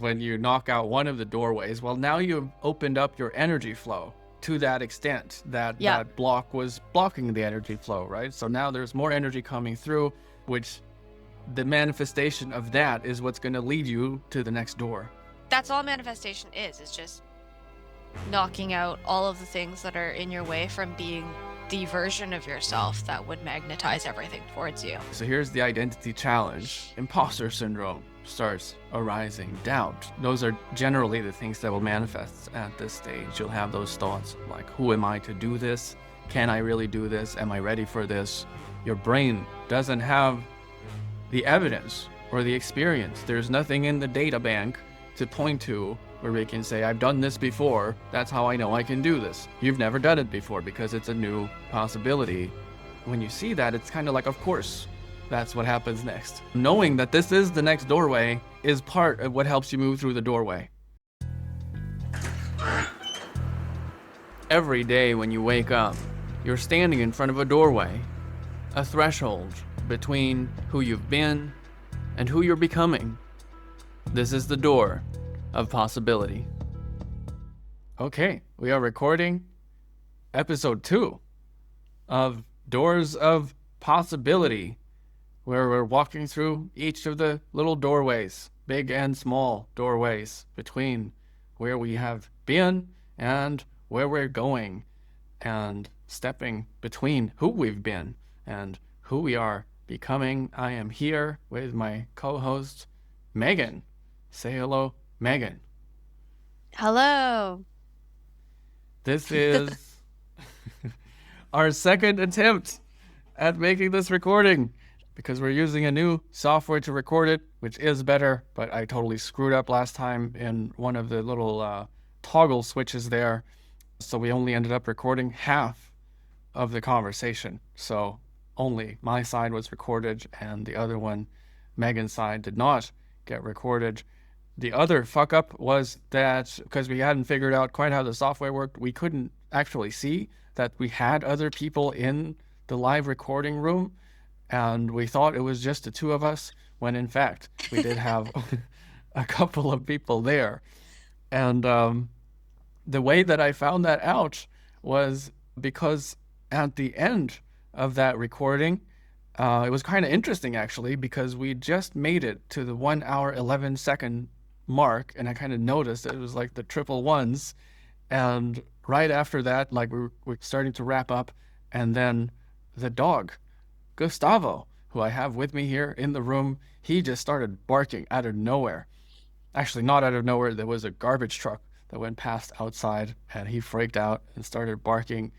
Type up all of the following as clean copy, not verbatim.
When you knock out one of the doorways, well, now you've opened up your energy flow to that extent that that block was blocking the energy flow, right? So now there's more energy coming through, which the manifestation of that is what's going to lead you to the next door. That's all manifestation is just knocking out all of the things that are in your way from being the version of yourself that would magnetize everything towards you. So here's the identity challenge. Imposter syndrome starts arising. Doubt. Those are generally the things that will manifest at this stage. You'll have those thoughts like, who am I to do this? Can I really do this? Am I ready for this? Your brain doesn't have the evidence or the experience. There's nothing in the data bank to point to where we can say, I've done this before, that's how I know I can do this. You've never done it before because it's a new possibility. When you see that, it's kind of like, of course, that's what happens next. Knowing that this is the next doorway is part of what helps you move through the doorway. Every day when you wake up, you're standing in front of a doorway, a threshold between who you've been and who you're becoming. This is the door of possibility. Okay, we are recording episode 2 of Doors of Possibility, where we're walking through each of the little doorways, big and small doorways, between where we have been and where we're going, and stepping between who we've been and who we are becoming. I am here with my co-host, Megan. Say hello, Megan. Hello. This is our second attempt at making this recording because we're using a new software to record it, which is better, but I totally screwed up last time in one of the little toggle switches there. So we only ended up recording half of the conversation. So only my side was recorded and the other one, Megan's side, did not get recorded. The other fuck up was that because we hadn't figured out quite how the software worked, we couldn't actually see that we had other people in the live recording room, and we thought it was just the two of us, when in fact we did have a couple of people there. And the way that I found that out was because at the end of that recording, it was kind of interesting actually, because we just made it to the 1 hour 11 second mark, and I kind of noticed that it was like the triple ones, and right after that, like we're starting to wrap up, and then the dog, Gustavo, who I have with me here in the room, he just started barking out of nowhere. Actually, not out of nowhere. There was a garbage truck that went past outside, and he freaked out and started barking.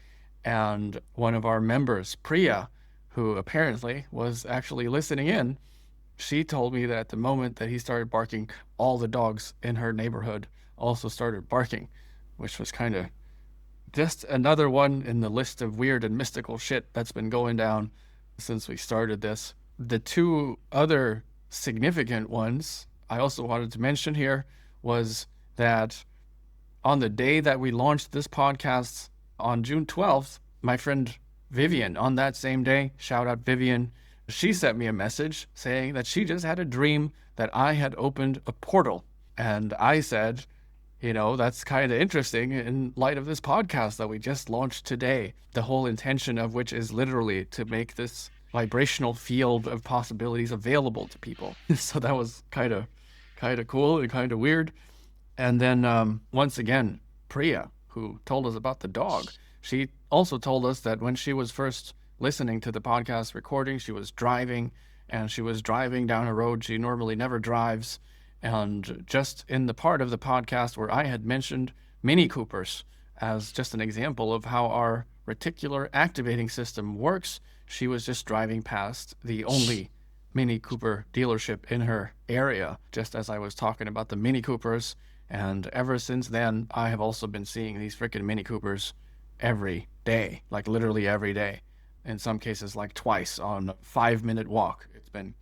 And one of our members, Priya, who apparently was actually listening in, she told me that at the moment that he started barking, all the dogs in her neighborhood also started barking, which was kind of just another one in the list of weird and mystical shit that's been going down since we started this. The two other significant ones I also wanted to mention here was that on the day that we launched this podcast on June 12th, my friend Vivian, on that same day, shout out Vivian, she sent me a message saying that she just had a dream that I had opened a portal. And I said, you know, that's kind of interesting in light of this podcast that we just launched today, the whole intention of which is literally to make this vibrational field of possibilities available to people. So that was kind of cool and kind of weird. And then once again, Priya, who told us about the dog, she also told us that when she was first listening to the podcast recording, she was driving, and she was driving down a road she normally never drives. And just in the part of the podcast where I had mentioned Mini Coopers as just an example of how our reticular activating system works, she was just driving past the only Mini Cooper dealership in her area, just as I was talking about the Mini Coopers. And ever since then, I have also been seeing these freaking Mini Coopers every day, like literally every day. In some cases, like twice on a 5-minute walk. It's been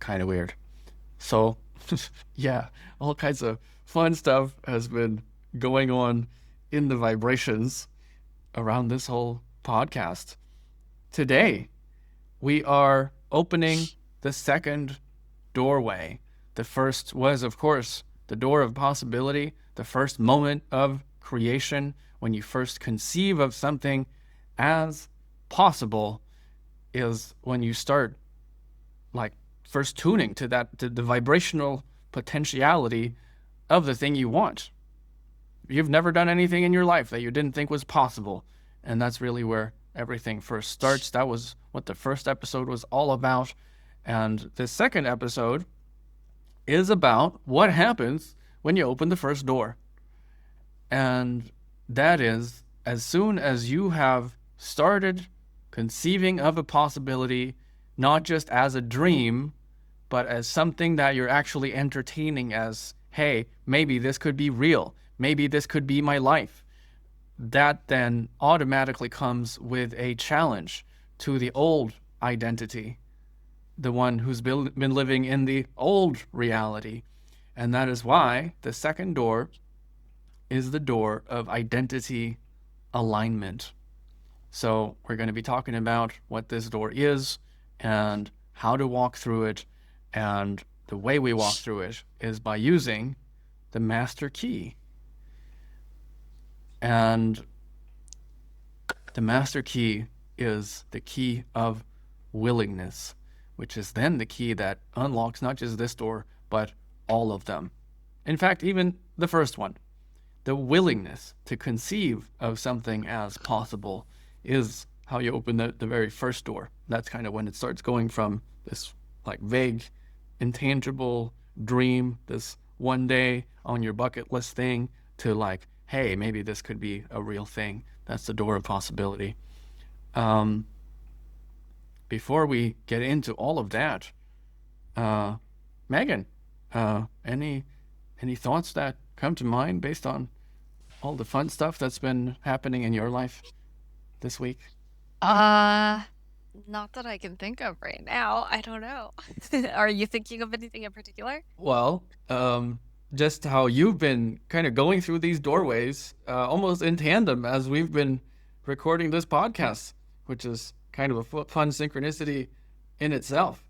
kind of weird. So, yeah, all kinds of fun stuff has been going on in the vibrations around this whole podcast. Today, we are opening the second doorway. The first was, of course, the door of possibility, the first moment of creation, when you first conceive of something as possible, is when you start like first tuning to the vibrational potentiality of the thing you want. You've never done anything in your life that you didn't think was possible, and that's really where everything first starts. That was what the first episode was all about. And the second episode is about what happens when you open the first door. And that is, as soon as you have started conceiving of a possibility, not just as a dream, but as something that you're actually entertaining as, hey, maybe this could be real. Maybe this could be my life. That then automatically comes with a challenge to the old identity, the one who's been living in the old reality. And that is why the second door is the door of identity alignment. So we're going to be talking about what this door is and how to walk through it. And the way we walk through it is by using the master key. And the master key is the key of willingness, which is then the key that unlocks not just this door, but all of them. In fact, even the first one, the willingness to conceive of something as possible, is how you open the very first door. That's kind of when it starts going from this like vague, intangible dream, this one day on your bucket list thing, to like, hey, maybe this could be a real thing. That's the door of possibility. Before we get into all of that, Megan, any thoughts that come to mind based on all the fun stuff that's been happening in your life this week? Not that I can think of right now. I don't know. Are you thinking of anything in particular? Well, just how you've been kind of going through these doorways almost in tandem as we've been recording this podcast, which is kind of a fun synchronicity in itself.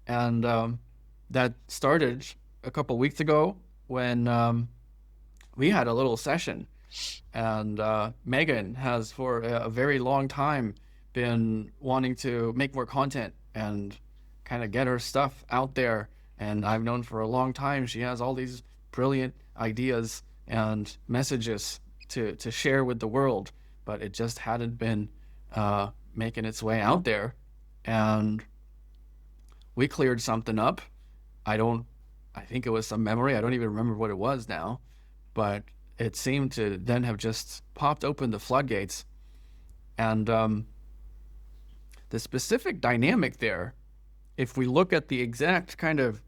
And that started a couple weeks ago when we had a little session. And Megan has for a very long time been wanting to make more content and kind of get her stuff out there. And I've known for a long time she has all these brilliant ideas and messages to share with the world, but it just hadn't been making its way out there. And we cleared something up. I think it was some memory. I don't even remember what it was now, but it seemed to then have just popped open the floodgates. And the specific dynamic there, if we look at the exact kind of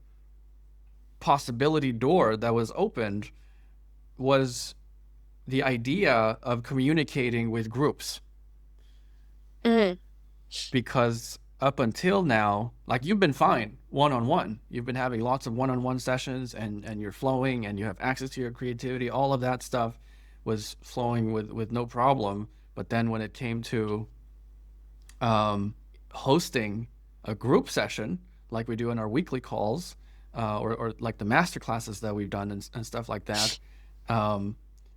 possibility door that was opened, was the idea of communicating with groups. Mm-hmm. Because up until now, like, you've been fine one-on-one. You've been having lots of one-on-one sessions and you're flowing and you have access to your creativity. All of that stuff was flowing with no problem. But then when it came to hosting a group session like we do in our weekly calls, or like the master classes that we've done and stuff like that,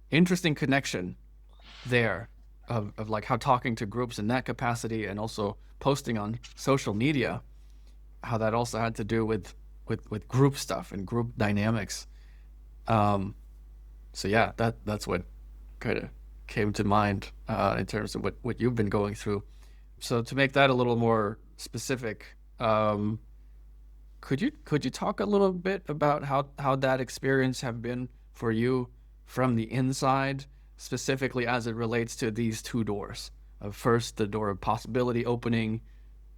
interesting connection there of like how talking to groups in that capacity and also posting on social media, how that also had to do with group stuff and group dynamics. So yeah, that's what kind of came to mind in terms of what you've been going through. So to make that a little more specific, could you talk a little bit about how that experience have been for you from the inside, specifically as it relates to these two doors? Of first the door of possibility opening,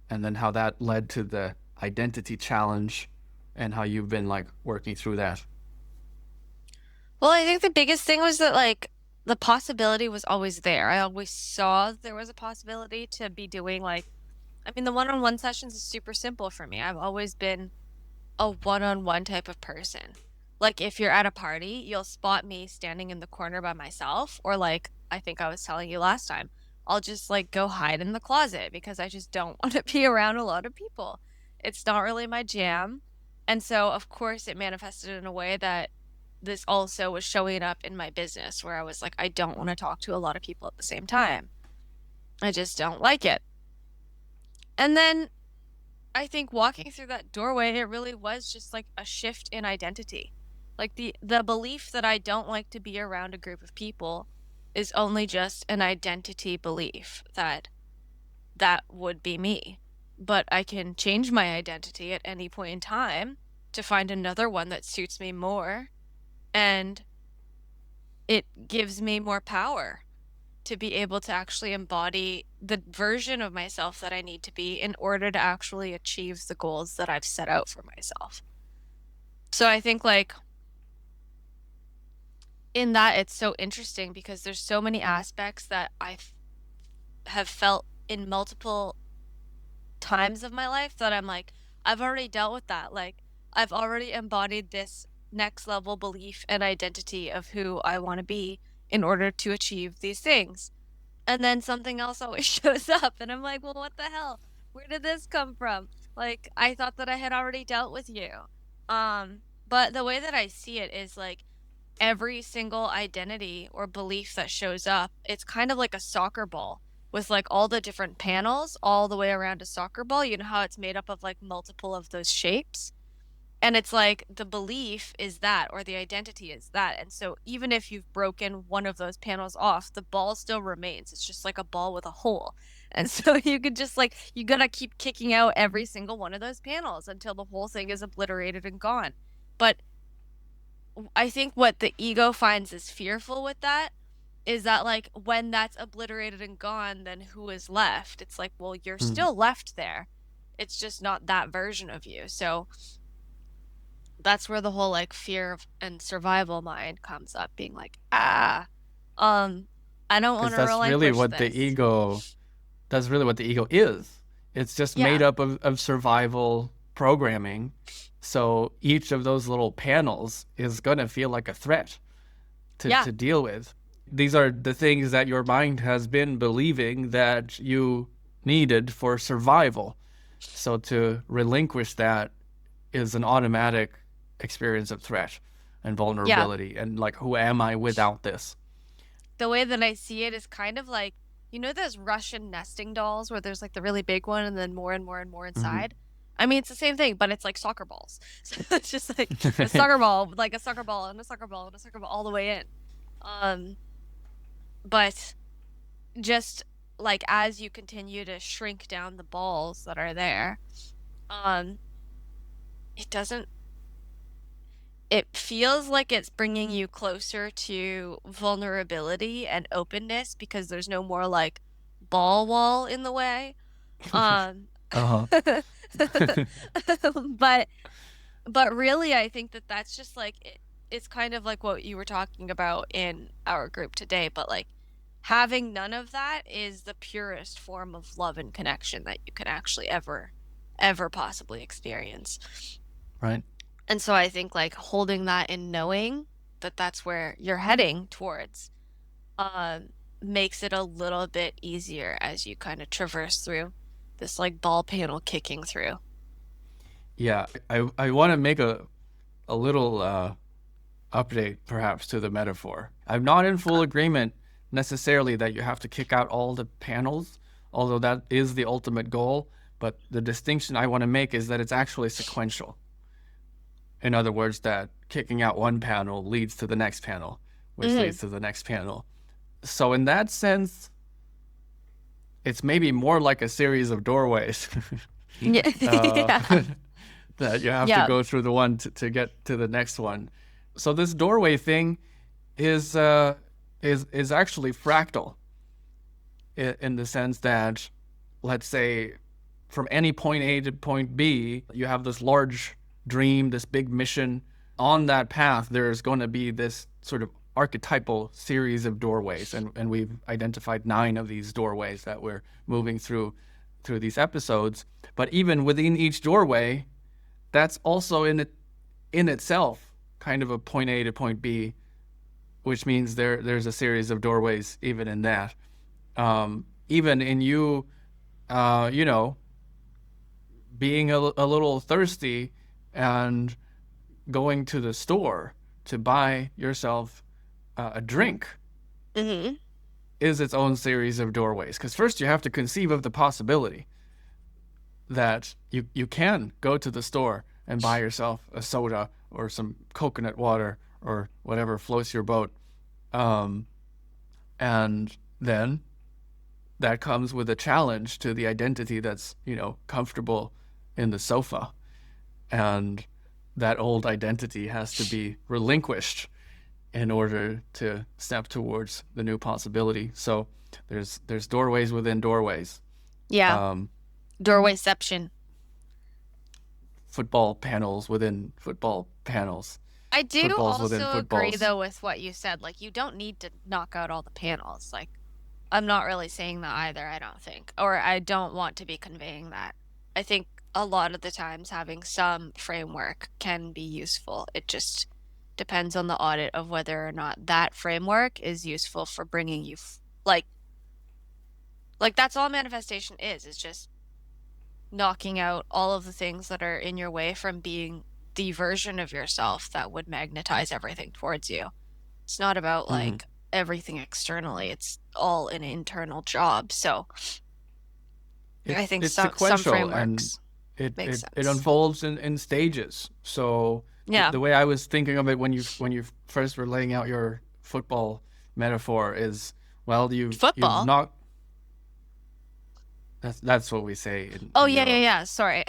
and then how that led to the identity challenge, and how you've been like working through that. Well, I think the biggest thing was that like the possibility was always there. I always saw there was a possibility to be doing the one-on-one sessions is super simple for me. I've always been a one-on-one type of person. Like if you're at a party, you'll spot me standing in the corner by myself, or like I think I was telling you last time, I'll just like go hide in the closet because I just don't want to be around a lot of people. It's not really my jam. And so of course it manifested in a way that this also was showing up in my business where I was like, I don't want to talk to a lot of people at the same time. I just don't like it. And then I think walking through that doorway, it really was just like a shift in identity. Like the belief that I don't like to be around a group of people is only just an identity belief that that would be me. But I can change my identity at any point in time to find another one that suits me more, and it gives me more power to be able to actually embody the version of myself that I need to be in order to actually achieve the goals that I've set out for myself. So I think like in that it's so interesting because there's so many aspects that have felt in multiple times of my life that I'm like, I've already dealt with that. Like, I've already embodied this next level belief and identity of who I want to be in order to achieve these things. And then something else always shows up, and I'm like, well, what the hell? Where did this come from? Like, I thought that I had already dealt with you. But the way that I see it is like every single identity or belief that shows up, it's kind of like a soccer ball with like all the different panels all the way around a soccer ball. You know how it's made up of like multiple of those shapes? And it's like the belief is that, or the identity is that. And so even if you've broken one of those panels off, the ball still remains. It's just like a ball with a hole. And so you could just like, you gotta keep kicking out every single one of those panels until the whole thing is obliterated and gone. But I think what the ego finds is fearful with that is that like when that's obliterated and gone, then who is left? It's like, well, you're Hmm. still left there. It's just not that version of you. So that's where the whole like fear and survival mind comes up, being like, um, I don't want Because to relinquish this. that's really what the ego is. It's just made Yeah. up of survival programming. So each of those little panels is going to feel like a threat Yeah. to deal with. These are the things that your mind has been believing that you needed for survival. So to relinquish that is an automatic experience of threat and Yeah. vulnerability. And like, who am I without this? The way that I see it is kind of like, you know, those Russian nesting dolls where there's like the really big one and then more and more and more Mm-hmm. inside. I mean, it's the same thing, but it's like soccer balls. So it's just like a soccer ball, like a soccer ball and a soccer ball and a soccer ball all the way in. Um, but just like as you continue to shrink down the balls that are there, um, it doesn't, it feels like it's bringing you closer to vulnerability and openness because there's no more like ball wall in the way. Um, Uh-huh. but really, I think that that's just like it's kind of like what you were talking about in our group today. But like having none of that is the purest form of love and connection that you can actually ever possibly experience. Right. And so I think like holding that and knowing that that's where you're heading towards um, makes it a little bit easier as you kind of traverse through this like ball panel kicking through. Yeah. I want to make a little update perhaps to the metaphor. I'm not in full agreement necessarily that you have to kick out all the panels, although that is the ultimate goal. But the distinction I want to make is that it's actually sequential. In other words, that kicking out one panel leads to the next panel, which Mm-hmm. leads to the next panel. So in that sense, it's maybe more like a series of doorways Yeah. Yeah. that you have to Yeah. go through the one to get to the next one. So this doorway thing is actually fractal in the sense that, let's say, from any point A to point B, you have this large dream, this big mission. On that path, there's going to be this sort of archetypal series of doorways, and we've identified 9 of these doorways that we're moving through these episodes. But even within each doorway, that's also in itself kind of a point A to point B, which means there's a series of doorways even in that. Even in you, you know, being a little thirsty and going to the store to buy yourself a drink Mm-hmm. is its own series of doorways. Because first you have to conceive of the possibility that you can go to the store and buy yourself a soda or some coconut water or whatever floats your boat. And then that comes with a challenge to the identity that's, comfortable in the sofa. And that old identity has to be relinquished in order to step towards the new possibility. So there's doorways within doorways. Yeah. Doorwayception. Football panels within football panels. I do Footballs within also agree, footballs. though, with what you said. Like, you don't need to knock out all the panels. Like, I'm not really saying that either, I don't think. Or I don't want to be conveying that. I think a lot of the times having some framework can be useful. It just depends on the audit of whether or not that framework is useful for bringing you, like, that's all manifestation is just knocking out all of the things that are in your way from being the version of yourself that would magnetize everything towards you. It's not about like everything externally. It's all an internal job. So I think it's some sequential frameworks and make it sense. unfolds in stages. So Yeah. the way I was thinking of it when you first were laying out your football metaphor is, well, you've Football? not. That's what we say in Oh, Europe. yeah. Sorry.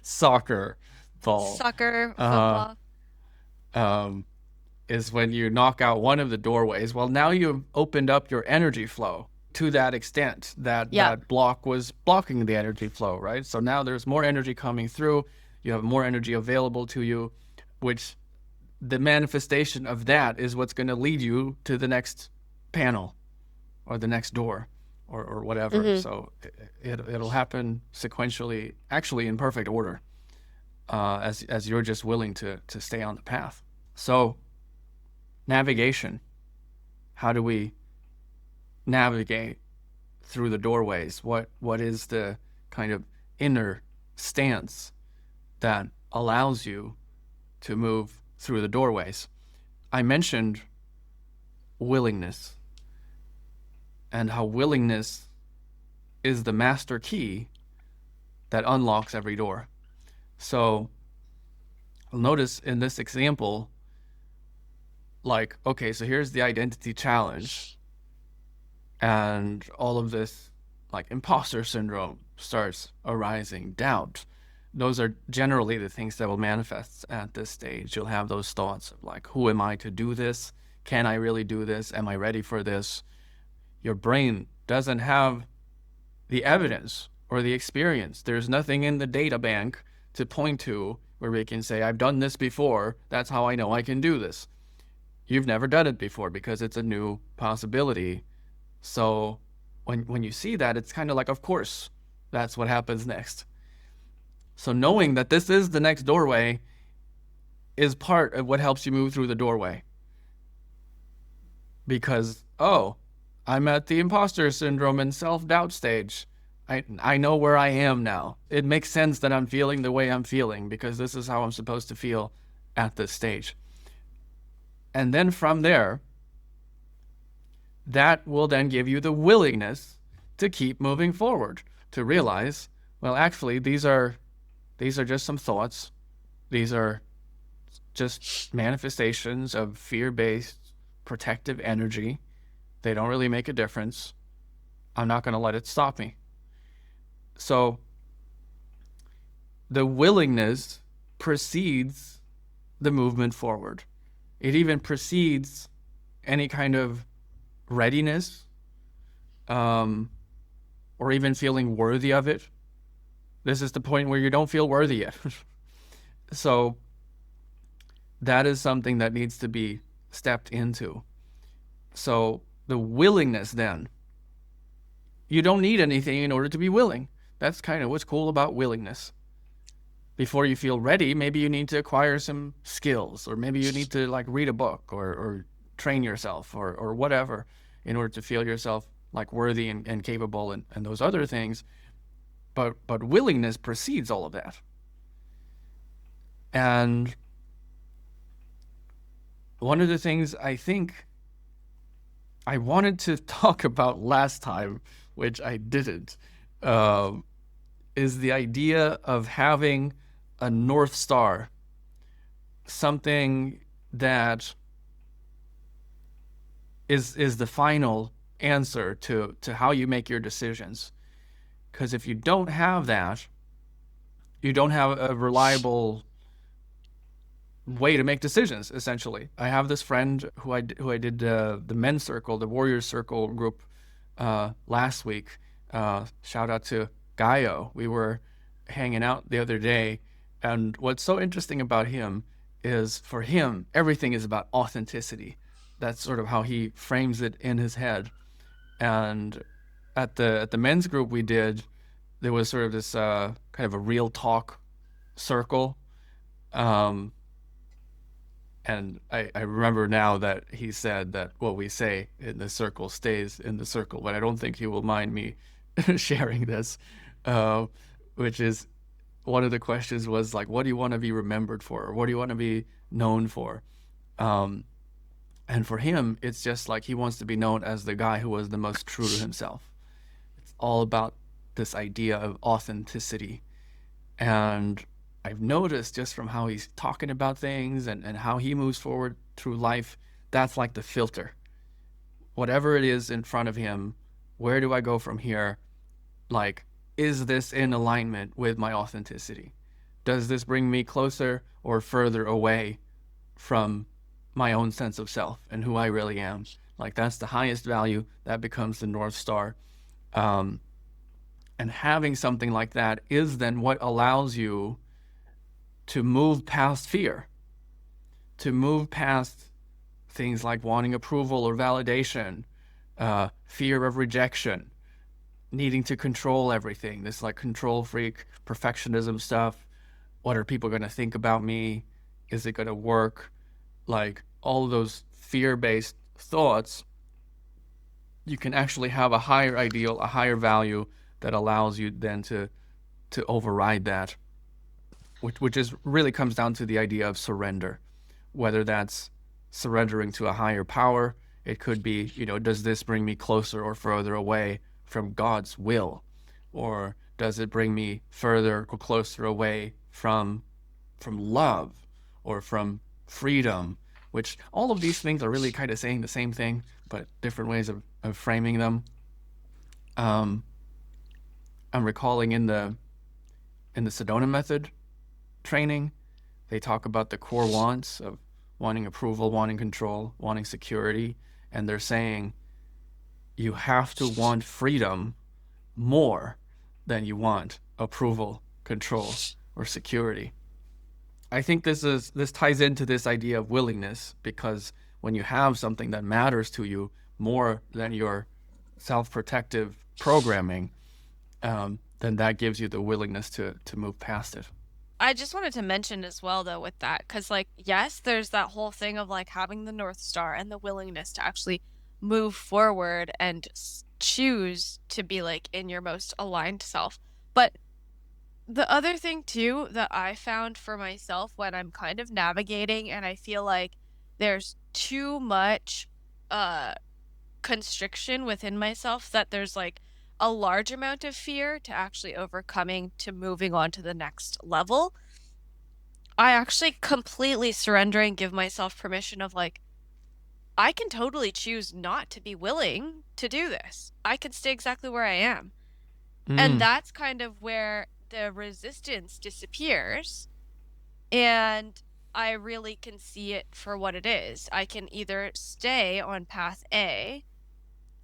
Soccer ball. Soccer, football. Is when you knock out one of the doorways. Well, now you've opened up your energy flow to that extent that that block was blocking the energy flow, right? So now there's more energy coming through. You have more energy available to you, which the manifestation of that is what's going to lead you to the next panel or the next door or whatever. So it'll happen sequentially, actually in perfect order, as you're just willing to stay on the path. So navigation, how do we navigate through the doorways? What is the kind of inner stance that allows you to move through the doorways? I mentioned willingness and how willingness is the master key that unlocks every door. So notice in this example, like, okay, so here's the identity challenge, and all of this like imposter syndrome starts arising, doubt. Those are generally the things that will manifest at this stage. You'll have those thoughts of like, who am I to do this? Can I really do this? Am I ready for this? Your brain doesn't have the evidence or the experience. There's nothing in the data bank to point to where we can say, I've done this before. That's how I know I can do this. You've never done it before because it's a new possibility. So when you see that, it's kind of like, of course, that's what happens next. So knowing that this is the next doorway is part of what helps you move through the doorway. Because, oh, I'm at the imposter syndrome and self-doubt stage. I know where I am now. It makes sense that I'm feeling the way I'm feeling because this is how I'm supposed to feel at this stage. And then from there, that will then give you the willingness to keep moving forward, to realize, well, actually, these are just some thoughts. These are just manifestations of fear-based protective energy. They don't really make a difference. I'm not going to let it stop me. So the willingness precedes the movement forward. It even precedes any kind of readiness, or even feeling worthy of it. This is the point where you don't feel worthy yet. So that is something that needs to be stepped into. So the willingness then, you don't need anything in order to be willing. That's kind of what's cool about willingness. Before you feel ready, maybe you need to acquire some skills, or maybe you need to like read a book or train yourself or whatever in order to feel yourself like worthy and capable and those other things. But willingness precedes all of that. And one of the things I think I wanted to talk about last time, which I didn't, um, is the idea of having a North Star, something that is the final answer to how you make your decisions. Because if you don't have that, you don't have a reliable way to make decisions. Essentially, I have this friend who I did the men's circle, the warriors circle group last week. Shout out to Gaio. We were hanging out the other day, and what's so interesting about him is for him everything is about authenticity. That's sort of how he frames it in his head. And at the men's group we did, there was sort of this kind of a real talk circle. Um, and I remember now that he said that what we say in the circle stays in the circle, but I don't think he will mind me sharing this, uh, which is one of the questions was like, what do you want to be remembered for? Or what do you want to be known for? Um, and for him, it's just like he wants to be known as the guy who was the most true to himself. It's all about this idea of authenticity. And I've noticed just from how he's talking about things and how he moves forward through life, that's like the filter. Whatever it is in front of him, where do I go from here? Like, is this in alignment with my authenticity? Does this bring me closer or further away from my own sense of self and who I really am? Like, that's the highest value. That becomes the North Star. Um, and having something like that is then what allows you to move past fear, to move past things like wanting approval or validation, fear of rejection, needing to control everything, this like control freak, perfectionism stuff. What are people going to think about me? Is it going to work? Like all of those fear based thoughts, you can actually have a higher ideal, a higher value that allows you then to override that, which is really comes down to the idea of surrender, whether that's surrendering to a higher power. It could be, does this bring me closer or further away from God's will, or does it bring me further or closer away from love or from freedom? Which all of these things are really kind of saying the same thing, but different ways of framing them. Um, I'm recalling in the Sedona method training, they talk about the core wants of wanting approval, wanting control, wanting security, and they're saying you have to want freedom more than you want approval, control, or security. I think this ties into this idea of willingness, because when you have something that matters to you more than your self-protective programming, then that gives you the willingness to move past it. I just wanted to mention as well, though, with that, because, like, yes, there's that whole thing of, like, having the North Star and the willingness to actually move forward and choose to be, like, in your most aligned self. But the other thing, too, that I found for myself when I'm kind of navigating and I feel like there's too much uh constriction within myself, that there's like a large amount of fear to actually overcoming to moving on to the next level. I actually completely surrender and give myself permission of like, I can totally choose not to be willing to do this. I can stay exactly where I am. And Mm, that's kind of where the resistance disappears. And I really can see it for what it is. I can either stay on path A,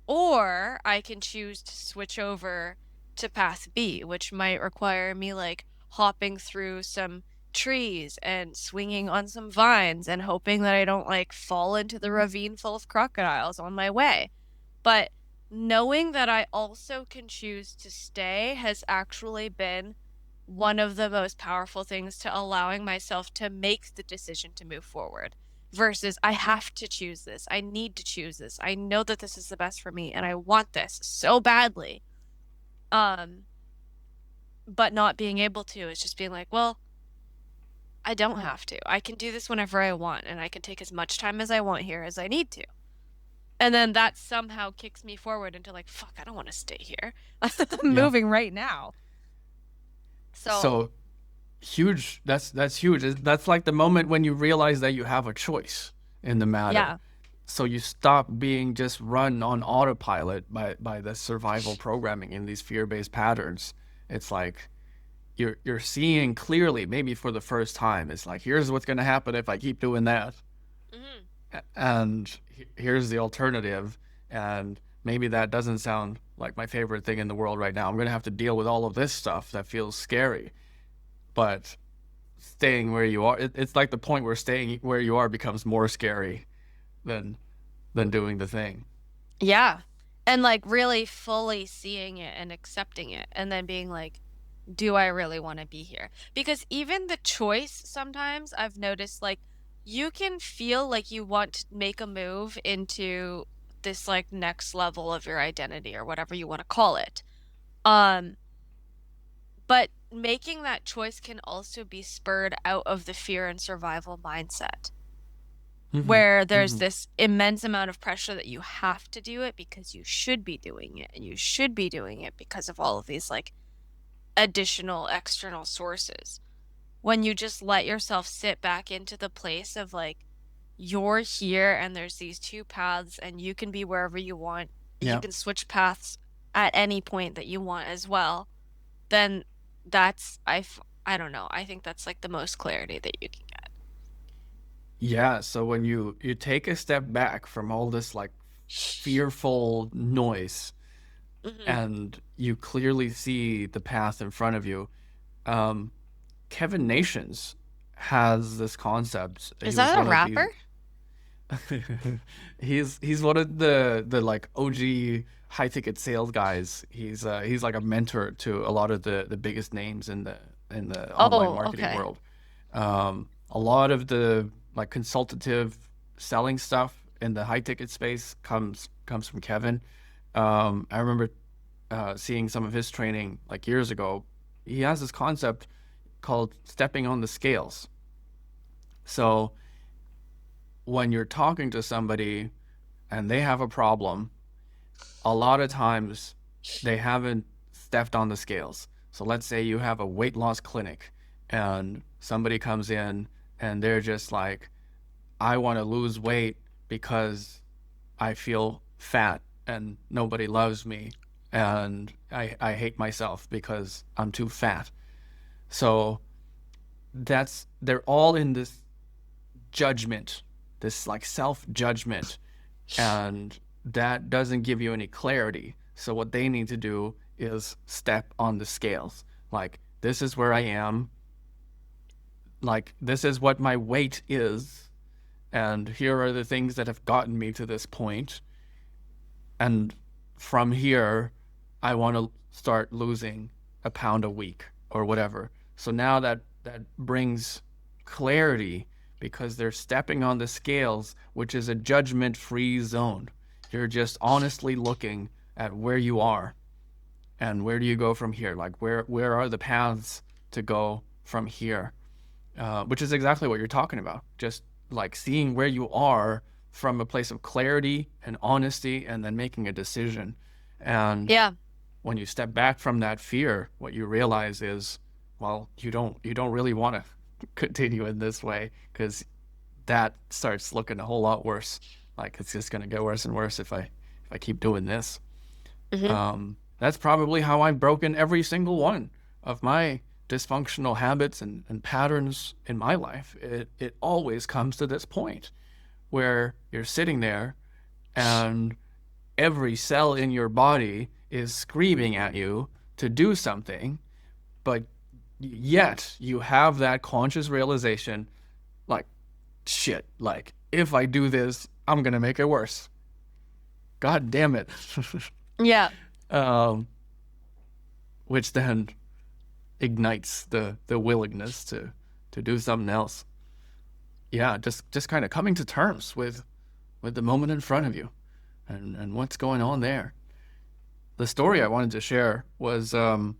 or I can choose to switch over to path B, which might require me like hopping through some trees and swinging on some vines and hoping that I don't like fall into the ravine full of crocodiles on my way. But knowing that I also can choose to stay has actually been one of the most powerful things to allowing myself to make the decision to move forward, versus I have to choose this. I need to choose this. I know that this is the best for me and I want this so badly. Um, but not being able to is just being like, well, I don't have to. I can do this whenever I want, and I can take as much time as I want here as I need to. And then that somehow kicks me forward into like, fuck, I don't want to stay here. I'm Yeah. moving right now. So, So huge. That's huge. That's like the moment when you realize that you have a choice in the matter. yeah. So you stop being just run on autopilot by the survival programming in these fear-based patterns. It's like you're seeing clearly, maybe for the first time. It's like, here's what's going to happen if I keep doing that, Hmm. and here's the alternative. And maybe that doesn't sound like my favorite thing in the world right now. I'm going to have to deal with all of this stuff that feels scary. But staying where you are, it's like the point where staying where you are becomes more scary than doing the thing. Yeah. And like really fully seeing it and accepting it, and then being like, do I really want to be here? Because even the choice, sometimes I've noticed, like, you can feel like you want to make a move into this like next level of your identity or whatever you want to call it. Um, but making that choice can also be spurred out of the fear and survival mindset, Mm-hmm. where there's Mm-hmm. this immense amount of pressure that you have to do it because you should be doing it, and you should be doing it because of all of these like additional external sources. When you just let yourself sit back into the place of like, you're here and there's these two paths and you can be wherever you want. You Yeah. can switch paths at any point that you want as well. Then that's I don't know. I think that's like the most clarity that you can get. Yeah. So when you take a step back from all this like fearful noise, Hmm. and you clearly see the path in front of you. um, Kevin Nations has this concept. Is He was that a one of these. rapper? He's one of the like OG high ticket sales guys. He's like a mentor to a lot of the biggest names in the online Oh, marketing okay. world. A lot of the like consultative selling stuff in the high ticket space comes from Kevin. I remember seeing some of his training like years ago. He has this concept called stepping on the scales. So when you're talking to somebody and they have a problem, a lot of times they haven't stepped on the scales. So let's say you have a weight loss clinic and somebody comes in and they're just like, I want to lose weight because I feel fat and nobody loves me, and I hate myself because I'm too fat. So they're all in this judgment, this like self judgment, and that doesn't give you any clarity. So what they need to do is step on the scales. Like, this is where I am. Like, this is what my weight is. And here are the things that have gotten me to this point. And from here, I want to start losing a pound a week or whatever. So now that brings clarity, because they're stepping on the scales, which is a judgment-free zone. You're just honestly looking at where you are and where do you go from here? Like, where are the paths to go from here? Which is exactly what you're talking about. Just like seeing where you are from a place of clarity and honesty, and then making a decision. And Yeah. when you step back from that fear, what you realize is, well, you don't really want to continue in this way, because that starts looking a whole lot worse. Like, it's just going to get worse and worse if I keep doing this. Hmm. That's probably how I've broken every single one of my dysfunctional habits and patterns in my life. It always comes to this point where you're sitting there and every cell in your body is screaming at you to do something, but yet you have that conscious realization, like, shit, like, if I do this, I'm gonna make it worse. God damn it. Yeah. um, which then ignites the willingness to do something else. Yeah, just kind of coming to terms with the moment in front of you, and what's going on there. The story I wanted to share was when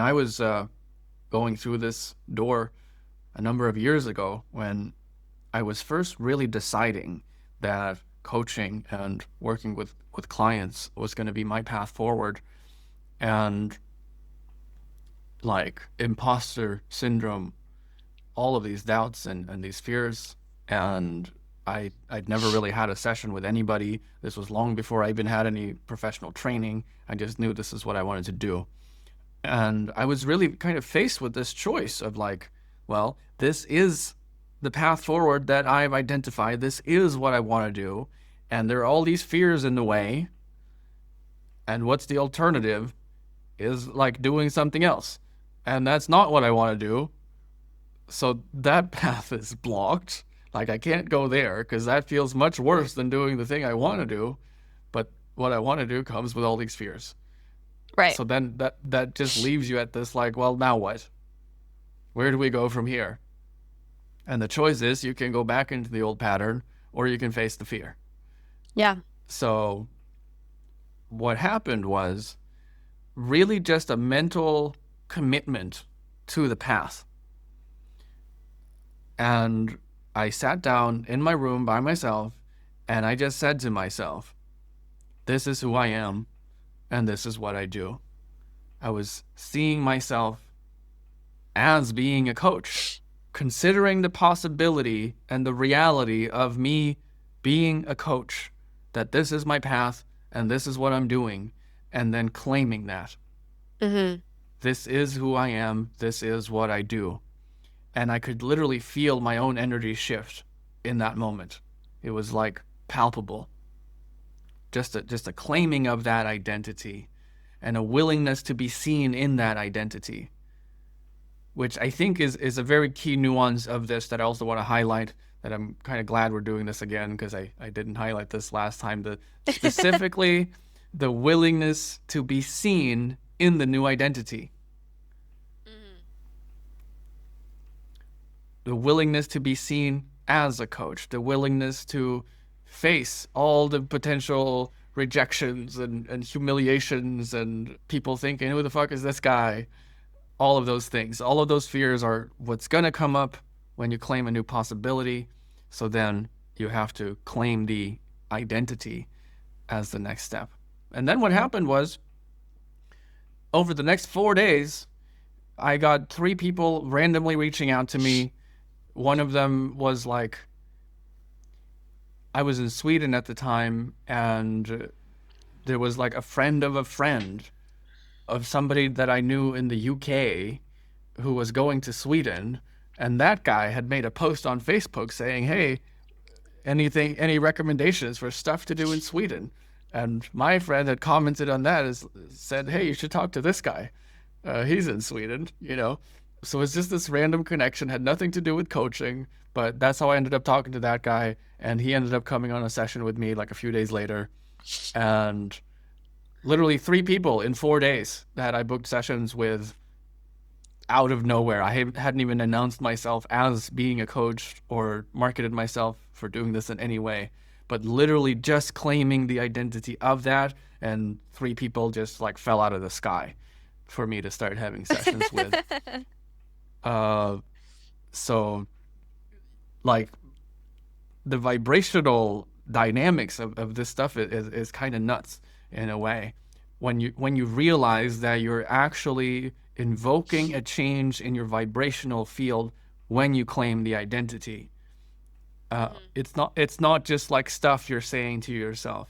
I was going through this door a number of years ago when I was first really deciding that coaching and working with clients was going to be my path forward. And like imposter syndrome, all of these doubts and these fears. And I'd never really had a session with anybody. This was long before I even had any professional training. I just knew this is what I wanted to do. And I was really kind of faced with this choice of like, well, this is the path forward that I've identified. This is what I want to do. And there are all these fears in the way. And what's the alternative is like doing something else. And that's not what I want to do. So that path is blocked. Like I can't go there because that feels much worse than doing the thing I want to do. But what I want to do comes with all these fears. Right. So then that just leaves you at this like, well, now what? Where do we go from here? And the choice is you can go back into the old pattern or you can face the fear. Yeah. So what happened was really just a mental commitment to the path. And I sat down in my room by myself and I just said to myself, this is who I am and this is what I do. I was seeing myself as being a coach, considering the possibility and the reality of me being a coach, that this is my path and this is what I'm doing, and then claiming that. Mm-hmm. This is who I am, this is what I do. And I could literally feel my own energy shift in that moment. It was like palpable. Just a claiming of that identity and a willingness to be seen in that identity, which I think is a very key nuance of this that I also want to highlight, that I'm kind of glad we're doing this again because I didn't highlight this last time. Specifically, the willingness to be seen in the new identity. The willingness to be seen as a coach, the willingness to face all the potential rejections and humiliations and people thinking, who the fuck is this guy? All of those things, all of those fears are what's going to come up when you claim a new possibility. So then you have to claim the identity as the next step. And then what happened was, over the next 4 days, I got 3 people randomly reaching out to me. One of them was like, I was in Sweden at the time, and there was like a friend of somebody that I knew in the UK who was going to Sweden, and that guy had made a post on Facebook saying, hey, any recommendations for stuff to do in Sweden? And my friend had commented on that, said, hey, you should talk to this guy. He's in Sweden, you know. So it's just this random connection, had nothing to do with coaching, but that's how I ended up talking to that guy. And he ended up coming on a session with me like a few days later. And literally 3 people in 4 days that I booked sessions with out of nowhere. I hadn't even announced myself as being a coach or marketed myself for doing this in any way, but literally just claiming the identity of that. And 3 people just like fell out of the sky for me to start having sessions with. So like the vibrational dynamics of this stuff is kind of nuts in a way. When you realize that you're actually invoking a change in your vibrational field when you claim the identity. It's not just like stuff you're saying to yourself.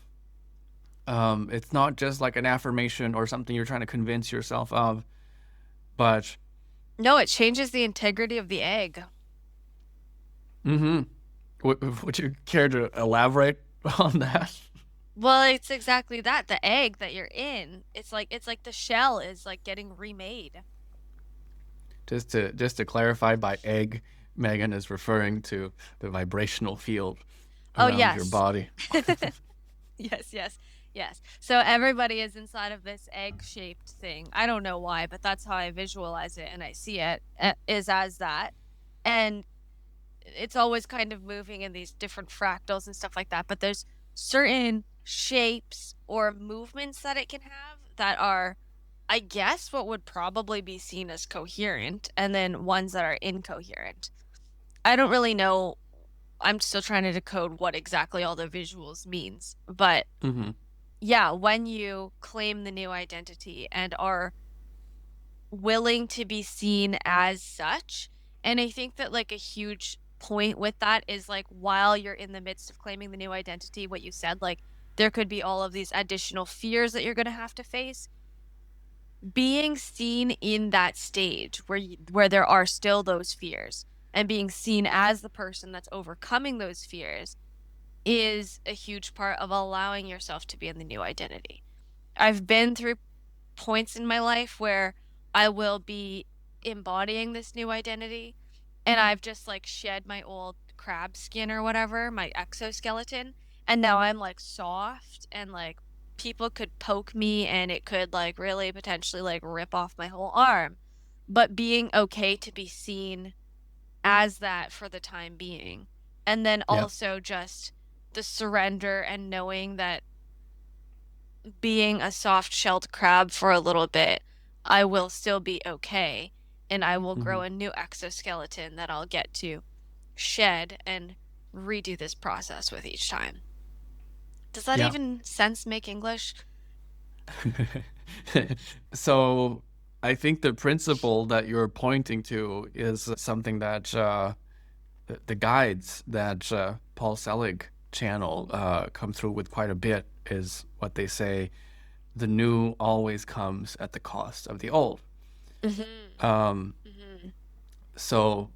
It's not just like an affirmation or something you're trying to convince yourself of, but no, it changes the integrity of the egg. Mm-hmm. Would you care to elaborate on that? Well, it's exactly that. The egg that you're in, it's like the shell is like getting remade. Just to clarify, by egg, Megan is referring to the vibrational field around your body. Yes. So everybody is inside of this egg-shaped thing. I don't know why, but that's how I visualize it and I see it, is as that. And it's always kind of moving in these different fractals and stuff like that. But there's certain shapes or movements that it can have that are, I guess, what would probably be seen as coherent, and then ones that are incoherent. I don't really know. I'm still trying to decode what exactly all the visuals means. But Mm-hmm. yeah, when you claim the new identity and are willing to be seen as such, and I think that like a huge point with that is like while you're in the midst of claiming the new identity, what you said, like there could be all of these additional fears that you're going to have to face. Being seen in that stage where there are still those fears and being seen as the person that's overcoming those fears is a huge part of allowing yourself to be in the new identity. I've been through points in my life where I will be embodying this new identity and I've just like shed my old crab skin or whatever, my exoskeleton, and now I'm like soft and like people could poke me and it could like really potentially like rip off my whole arm. But being okay to be seen as that for the time being. And then Yeah. also just the surrender and knowing that being a soft shelled crab for a little bit, I will still be okay. And I will Mm-hmm. grow a new exoskeleton that I'll get to shed and redo this process with each time. Does that Yeah. even sense make English? So I think the principle that you're pointing to is something that the guides that Paul Selig channel come through with quite a bit, is what they say: the new always comes at the cost of the old. Mm-hmm. Um, Mm-hmm. so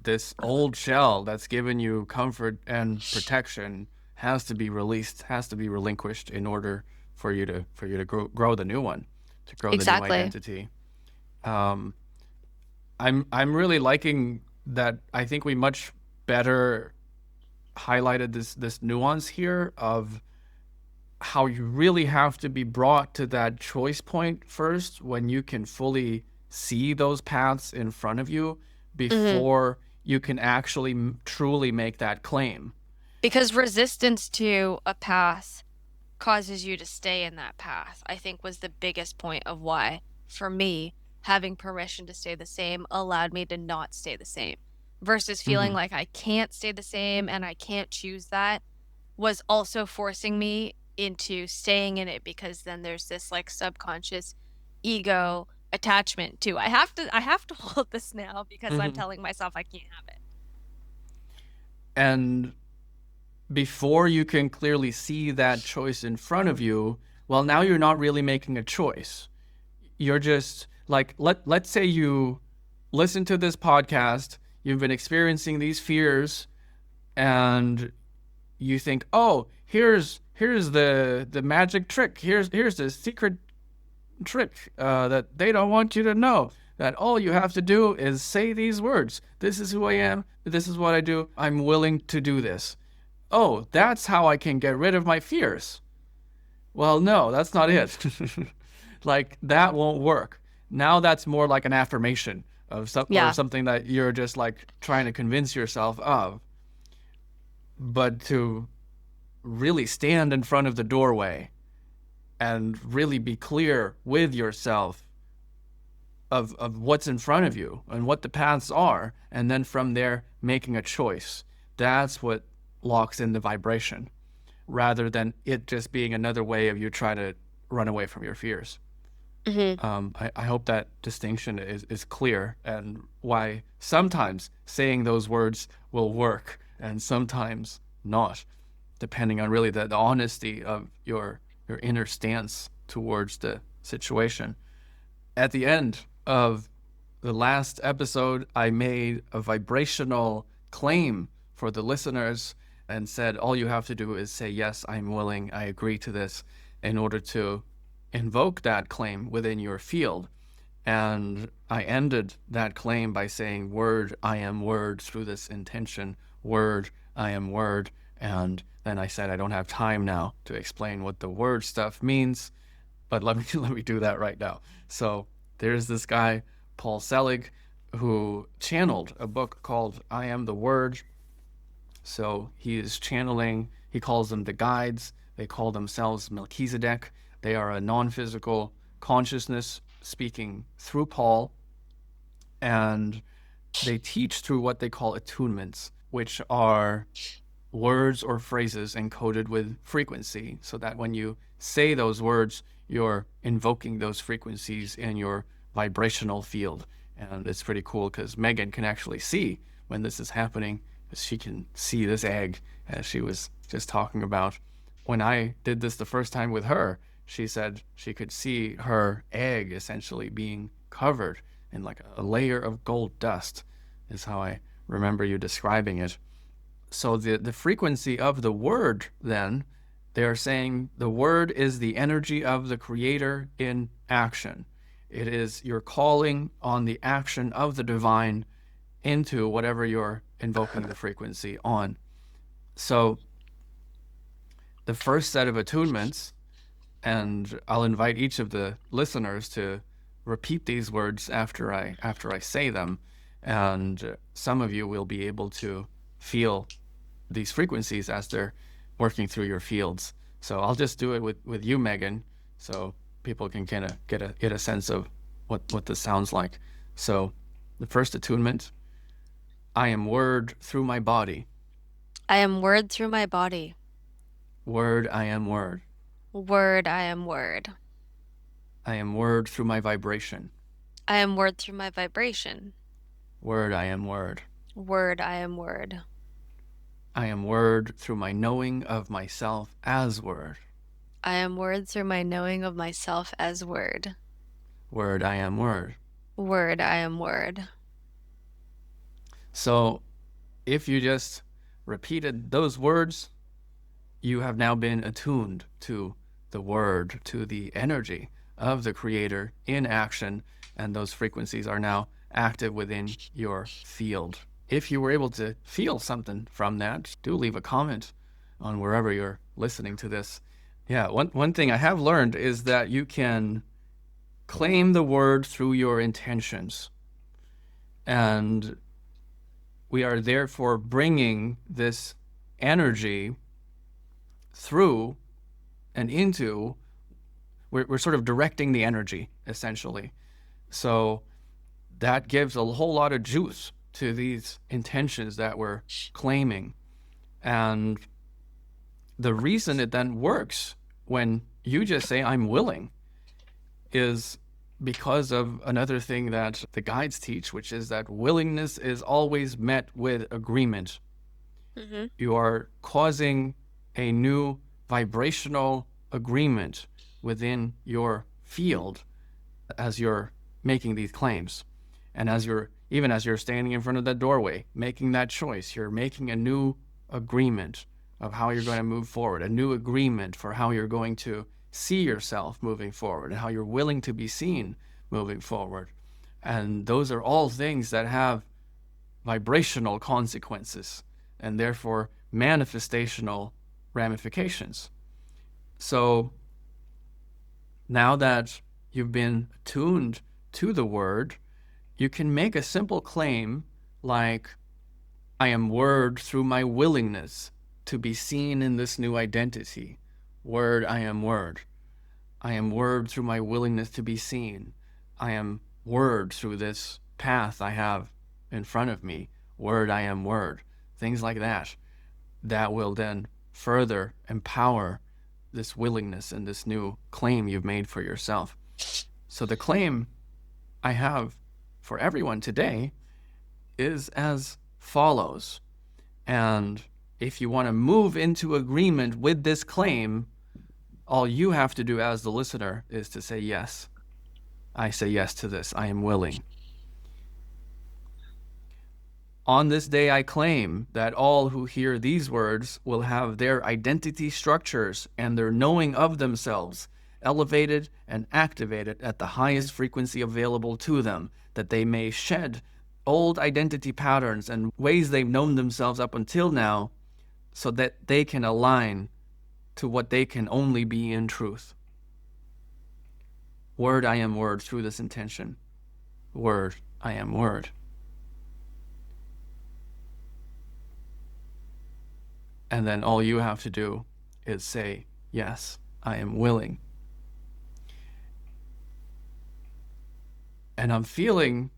this old shell that's given you comfort and protection has to be released, has to be relinquished in order for you to grow the new one, to grow the new Exactly. identity. Um, I'm really liking that. I think we much better highlighted this nuance here of how you really have to be brought to that choice point first when you can fully see those paths in front of you Mm-hmm. before you can actually truly make that claim. Because resistance to a path causes you to stay in that path, I think was the biggest point of why, for me, having permission to stay the same allowed me to not stay the same. Versus feeling Mm-hmm. like I can't stay the same and I can't choose that was also forcing me into staying in it because then there's this like subconscious ego attachment to I have to hold this now because I'm Mm-hmm. telling myself I can't have it. And before you can clearly see that choice in front of you, well, now you're not really making a choice. You're just like, let's say you listen to this podcast, you've been experiencing these fears, and you think, oh, here's the magic trick. Here's the secret trick that they don't want you to know. That all you have to do is say these words. This is who I am. This is what I do. I'm willing to do this. Oh, that's how I can get rid of my fears. Well, no, that's not it. Like that won't work. Now that's more like an affirmation of Yeah. something that you're just like trying to convince yourself of. But to really stand in front of the doorway and really be clear with yourself of what's in front of you and what the paths are, and then from there making a choice. That's what locks in the vibration, rather than it just being another way of you trying to run away from your fears. Mm-hmm. I hope that distinction is clear, and why sometimes saying those words will work and sometimes not, depending on really the honesty of your inner stance towards the situation. At the end of the last episode, I made a vibrational claim for the listeners and said, all you have to do is say, yes, I'm willing, I agree to this, in order to invoke that claim within your field. And I ended that claim by saying, word, I am word, through this intention, word, I am word. And then I said, I don't have time now to explain what the word stuff means, but let me do that right now. So there's this guy, Paul Selig, who channeled a book called I Am the Word. So he is channeling, he calls them the guides. They call themselves Melchizedek. They are a non-physical consciousness speaking through Paul. And they teach through what they call attunements, which are words or phrases encoded with frequency, so that when you say those words, you're invoking those frequencies in your vibrational field. And it's pretty cool because Megan can actually see when this is happening. She can see this egg, as she was just talking about. When I did this the first time with her, she said she could see her egg essentially being covered in like a layer of gold dust, is how I remember you describing it. So the frequency of the word, then, they are saying the word is the energy of the creator in action. It is your calling on the action of the divine into whatever you're invoking the frequency on. So the first set of attunements, and I'll invite each of the listeners to repeat these words after I say them, and some of you will be able to feel these frequencies as they're working through your fields. So I'll just do it with you, Megan, so people can kind of get a sense of what this sounds like. So the first attunement: I am word through my body. I am word through my body. Word, I am word. Word, I am word. I am word through my vibration. I am word through my vibration. Word, I am word. Word, I am word. I am word through my knowing of myself as word. I am word through my knowing of myself as word. Word, I am word. Word, I am word. So if you just repeated those words, you have now been attuned to the word, to the energy of the creator in action, and those frequencies are now active within your field. If you were able to feel something from that, do leave a comment on wherever you're listening to this. Yeah, one thing I have learned is that you can claim the word through your intentions. And we are therefore bringing this energy through and into, we're sort of directing the energy, essentially. So that gives a whole lot of juice to these intentions that we're claiming. And the reason it then works when you just say, I'm willing, is because of another thing that the guides teach, which is that willingness is always met with agreement. Mm-hmm. You are causing a new vibrational agreement within your field as you're making these claims. And even as you're standing in front of that doorway, making that choice, you're making a new agreement of how you're going to move forward, a new agreement for how you're going to see yourself moving forward and how you're willing to be seen moving forward. And those are all things that have vibrational consequences and therefore manifestational ramifications. So now that you've been attuned to the word, you can make a simple claim like, I am word through my willingness to be seen in this new identity. Word, I am word. I am word through my willingness to be seen. I am word through this path I have in front of me. Word, I am word. Things like that. That will then further empower this willingness and this new claim you've made for yourself. So the claim I have for everyone today is as follows. And if you want to move into agreement with this claim, all you have to do as the listener is to say yes. I say yes to this. I am willing. On this day, I claim that all who hear these words will have their identity structures and their knowing of themselves elevated and activated at the highest frequency available to them, that they may shed old identity patterns and ways they've known themselves up until now, so that they can align to what they can only be in truth. Word, I am word through this intention. Word, I am word. And then all you have to do is say, yes, I am willing. And I'm feeling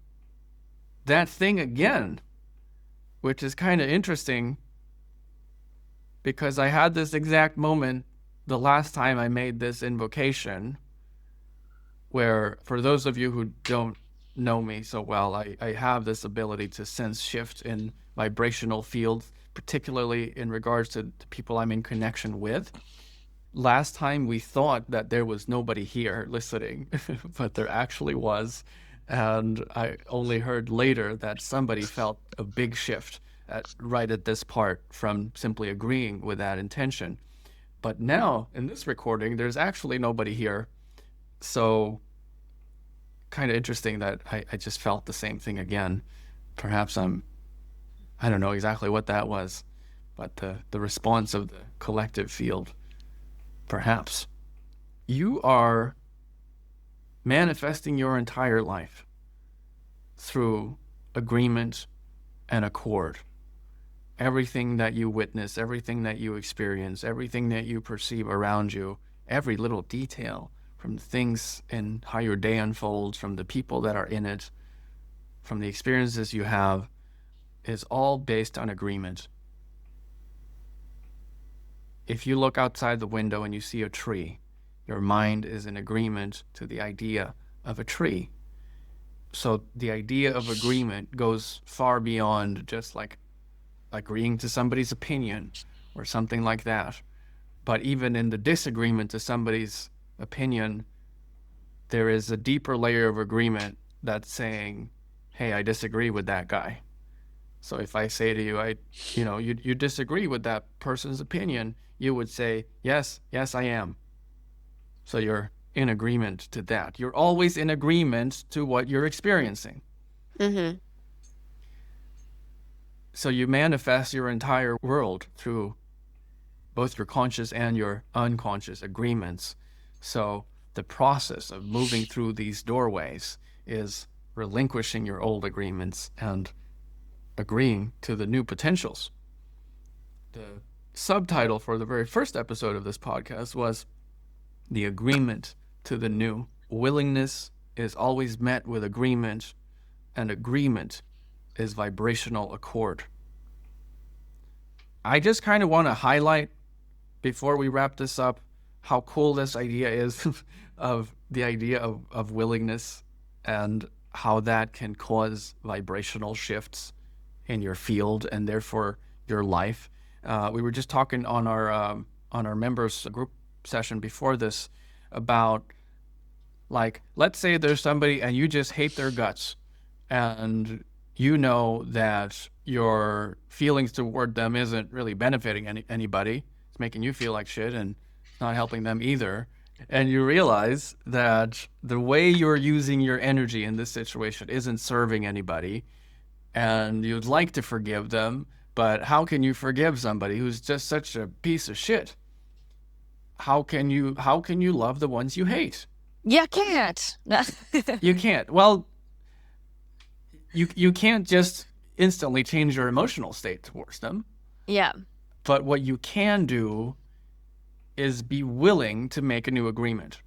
that thing again, which is kind of interesting because I had this exact moment the last time I made this invocation, where for those of you who don't know me so well, I have this ability to sense shift in vibrational fields, particularly in regards to the people I'm in connection with. Last time we thought that there was nobody here listening, but there actually was. And I only heard later that somebody felt a big shift right at this part from simply agreeing with that intention. But now in this recording, there's actually nobody here. So kind of interesting that I just felt the same thing again. Perhaps I don't know exactly what that was, but the response of the collective field, perhaps. You are manifesting your entire life through agreement and accord. Everything that you witness, everything that you experience, everything that you perceive around you, every little detail, from the things in how your day unfolds, from the people that are in it, from the experiences you have, is all based on agreement. If you look outside the window and you see a tree, your mind is in agreement to the idea of a tree. So the idea of agreement goes far beyond just like agreeing to somebody's opinion or something like that. But even in the disagreement to somebody's opinion, there is a deeper layer of agreement that's saying, hey, I disagree with that guy. So if I say to you, you disagree with that person's opinion, you would say, yes, I am. So you're in agreement to that. You're always in agreement to what you're experiencing. Mm-hmm. So you manifest your entire world through both your conscious and your unconscious agreements. So the process of moving through these doorways is relinquishing your old agreements and agreeing to the new potentials. The subtitle for the very first episode of this podcast was The Agreement to the New. Willingness is always met with agreement, and agreement is vibrational accord. I just kind of want to highlight, before we wrap this up, how cool this idea is of the idea of willingness and how that can cause vibrational shifts in your field and therefore your life. We were just talking on our members group session before this about, like, let's say there's somebody and you just hate their guts, and you know that your feelings toward them isn't really benefiting anybody. It's making you feel like shit and not helping them either. And you realize that the way you're using your energy in this situation isn't serving anybody, and you'd like to forgive them, but how can you forgive somebody who's just such a piece of shit? How can you love the ones you hate? Yeah, can't. You can't. Well, you can't just instantly change your emotional state towards them. Yeah. But what you can do is be willing to make a new agreement.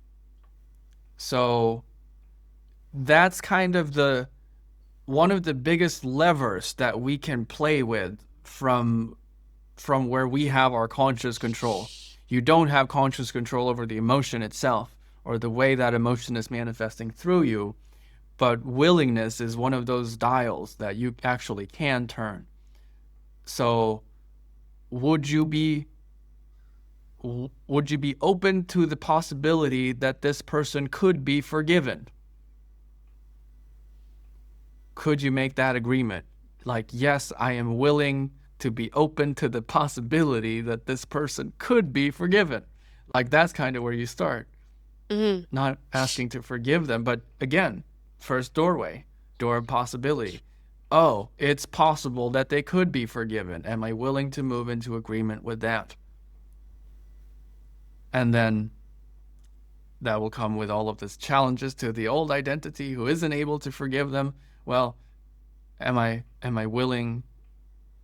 So that's kind of one of the biggest levers that we can play with from where we have our conscious control. You don't have conscious control over the emotion itself or the way that emotion is manifesting through you, but willingness is one of those dials that you actually can turn. So would you be open to the possibility that this person could be forgiven? Could you make that agreement? Like, yes, I am willing to be open to the possibility that this person could be forgiven. Like, that's kind of where you start. Mm-hmm. Not asking to forgive them, but again, first doorway, door of possibility. Oh, it's possible that they could be forgiven. Am I willing to move into agreement with that? And then that will come with all of these challenges to the old identity who isn't able to forgive them. Well, am I willing?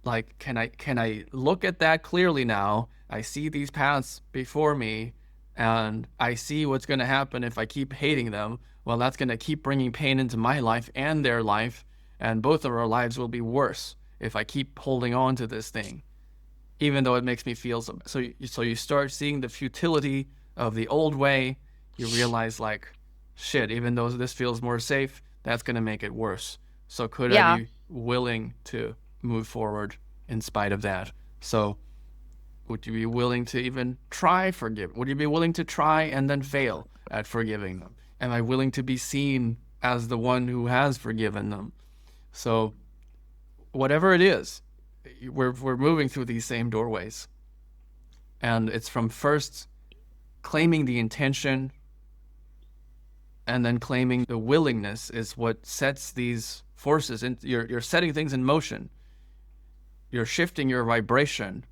Like, can I look at that clearly now? I see these paths before me, and I see what's going to happen if I keep hating them. Well, that's going to keep bringing pain into my life and their life. And both of our lives will be worse if I keep holding on to this thing, even though it makes me feel so you start seeing the futility of the old way. You realize, like, shit, even though this feels more safe, that's going to make it worse. So could I Yeah. be willing to move forward in spite of that? So would you be willing to even try forgive? Would you be willing to try and then fail at forgiving them? Am I willing to be seen as the one who has forgiven them? So whatever it is, we're moving through these same doorways. And it's from first claiming the intention and then claiming the willingness is what sets these forces in. You're setting things in motion. You're shifting your vibration,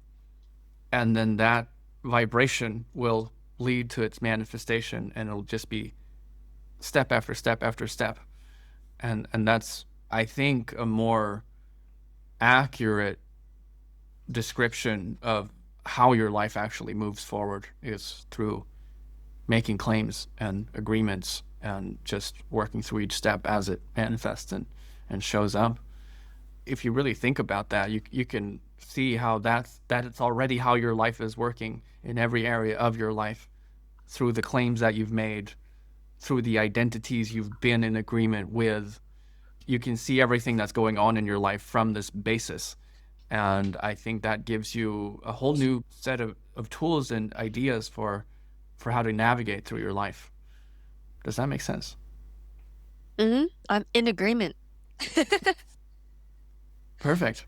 and then that vibration will lead to its manifestation, and it'll just be step after step after step. And that's, I think, a more accurate description of how your life actually moves forward, is through making claims and agreements and just working through each step as it manifests and shows up. If you really think about that, you can see how that it's already how your life is working in every area of your life, through the claims that you've made, through the identities you've been in agreement with. You can see everything that's going on in your life from this basis. And I think that gives you a whole new set of tools and ideas for how to navigate through your life. Does that make sense? I'm in agreement. Perfect.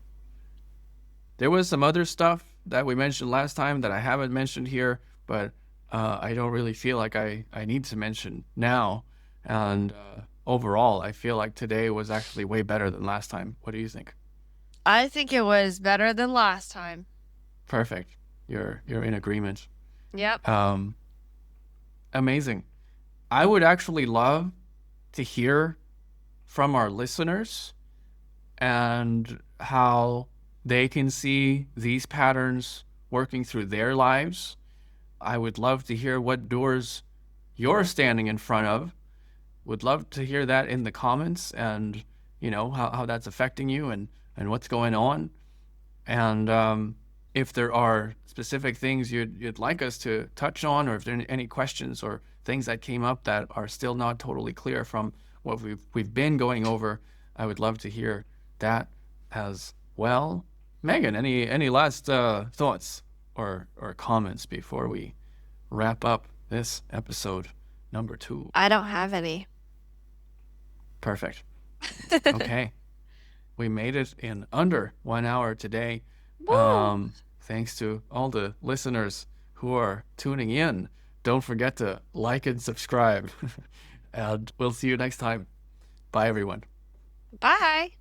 There was some other stuff that we mentioned last time that I haven't mentioned here, but I don't really feel like I need to mention now. And overall, I feel like today was actually way better than last time. What do you think? I think it was better than last time. Perfect. You're in agreement. Yep. Amazing. I would actually love to hear from our listeners and how they can see these patterns working through their lives. I would love to hear what doors you're standing in front of. Would love to hear that in the comments, and how that's affecting you and what's going on. And if there are specific things you'd like us to touch on, or if there are any questions or things that came up that are still not totally clear from what we've been going over, I would love to hear that as well. Megan, any last thoughts or comments before we wrap up this episode number 2? I don't have any. Perfect. Okay. We made it in under 1 hour today. Woo! Thanks to all the listeners who are tuning in. Don't forget to like and subscribe. And we'll see you next time. Bye, everyone. Bye.